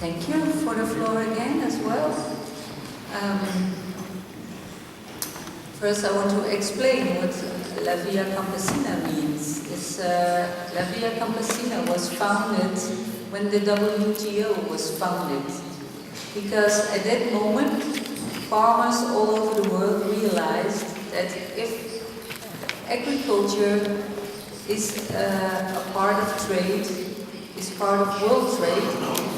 Thank you for the floor again as well. First I want to explain what La Via Campesina means. La Via Campesina was founded when the WTO was founded. Because at that moment, farmers all over the world realized that if agriculture is a part of trade, is part of world trade,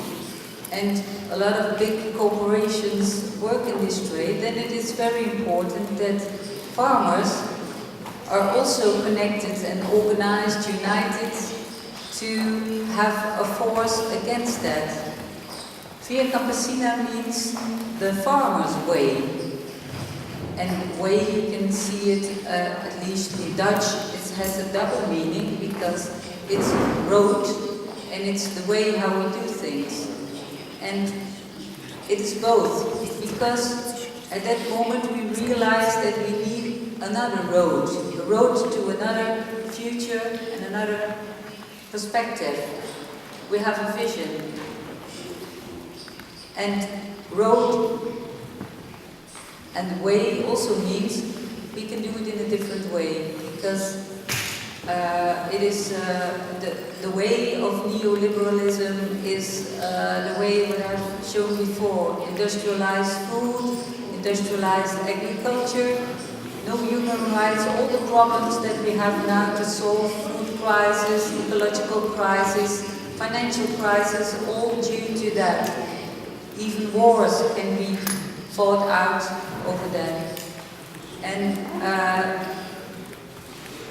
and a lot of big corporations work in this trade, then it is very important that farmers are also connected and organized, united, to have a force against that. Via Campesina means the farmer's way. And way, you can see it, at least in Dutch, it has a double meaning because it's road and it's the way how we do things. And it is both, because at that moment we realized that we need another road, a road to another future and another perspective. We have a vision. And road and way also means we can do it in a different way, because it is the way of neoliberalism is the way that I've shown before: industrialized food, industrialized agriculture, no human rights, all the problems that we have now to solve: food crisis, ecological crisis, financial crisis, all due to that. Even wars can be fought out over that. And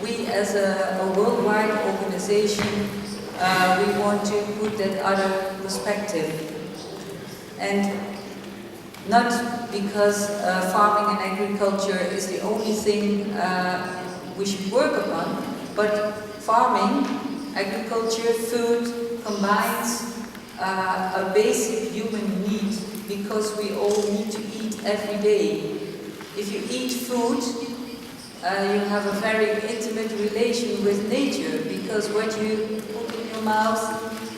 we as a worldwide organization, we want to put that other perspective. And not because farming and agriculture is the only thing we should work upon, but farming, agriculture, food combines a basic human need, because we all need to eat every day. If you eat food, you have a very intimate relation with nature, because what you put in your mouth,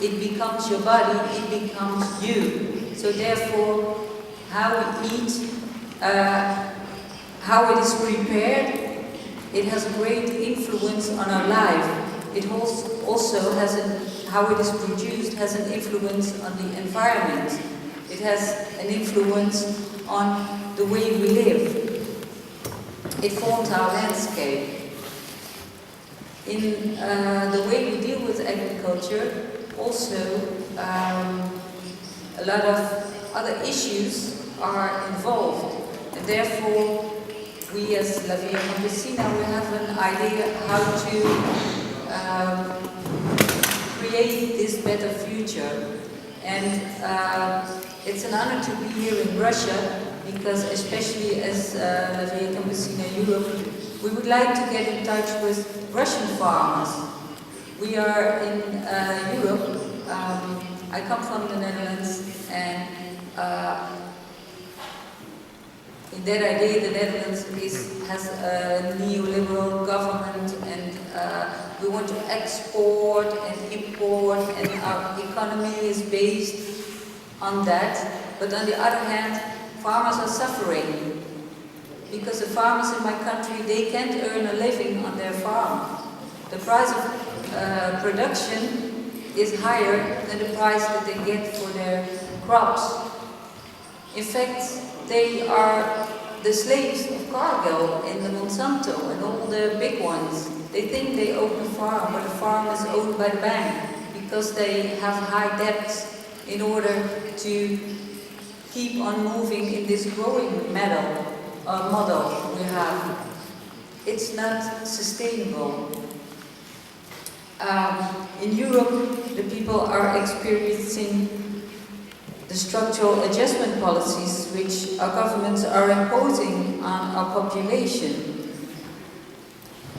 it becomes your body, it becomes you. So therefore, how we eat, how it is prepared, it has a great influence on our life. It also has how it is produced has an influence on the environment. It has an influence on the way we live. It forms our landscape. In the way we deal with agriculture, also a lot of other issues are involved. And therefore, we as La Via Campesina, we have an idea how to create this better future. And it's an honor to be here in Russia, because especially as La Via Campesina Europe, we would like to get in touch with Russian farmers. We are in Europe. I come from the Netherlands, and in that idea, the Netherlands has a neoliberal government, and we want to export and import, and our economy is based on that. But on the other hand, farmers are suffering, because the farmers in my country, they can't earn a living on their farm. The price of production is higher than the price that they get for their crops. In fact, they are the slaves of Cargill and the Monsanto and all the big ones. They think they own the farm, but the farm is owned by the bank, because they have high debts in order to keep on moving in this growing model we have. It's not sustainable. In Europe, the people are experiencing the structural adjustment policies which our governments are imposing on our population.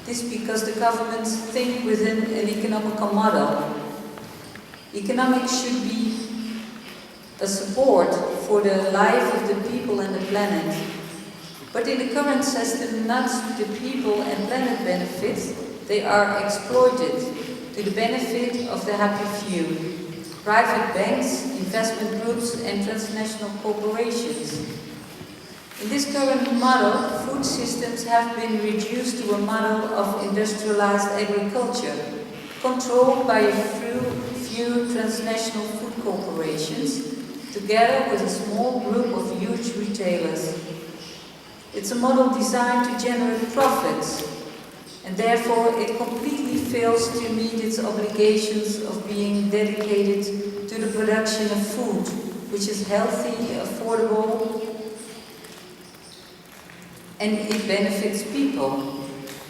This is because the governments think within an economical model. Economics should be a support for the life of the people and the planet. But in the current system, not the people and planet benefits, they are exploited to the benefit of the happy few. private banks, investment groups and transnational corporations. In this current model, food systems have been reduced to a model of industrialized agriculture, controlled by a few transnational food corporations, together with a small group of huge retailers. It's a model designed to generate profits, and therefore it completely fails to meet its obligations of being dedicated to the production of food, which is healthy, affordable, and it benefits people.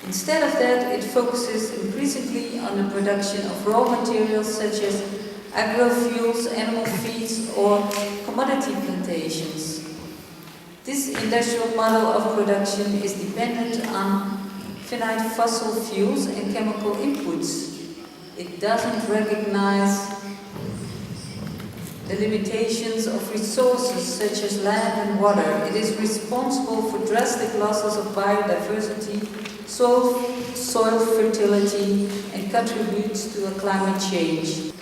Instead of that, it focuses increasingly on the production of raw materials such as agrofuels, animal feeds, or commodity plantations. This industrial model of production is dependent on finite fossil fuels and chemical inputs. It doesn't recognize the limitations of resources such as land and water. It is responsible for drastic losses of biodiversity, soil fertility, and contributes to a climate change.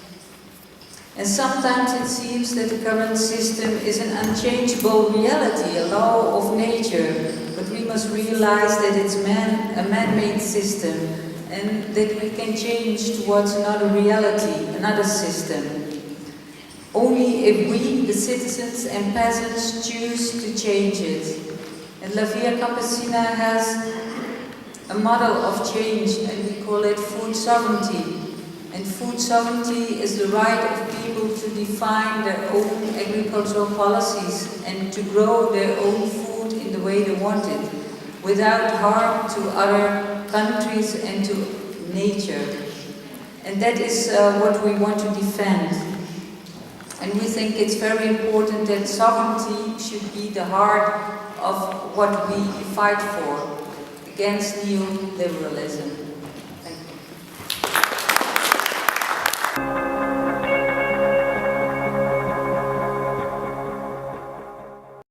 And sometimes it seems that the current system is an unchangeable reality, a law of nature, but we must realize that it's a man-made system and that we can change towards another reality, another system. Only if we, the citizens and peasants, choose to change it. And La Via Campesina has a model of change, and we call it food sovereignty. And food sovereignty is the right of people to define their own agricultural policies and to grow their own food in the way they want it, without harm to other countries and to nature. And that is what we want to defend. And we think it's very important that sovereignty should be the heart of what we fight for against neoliberalism.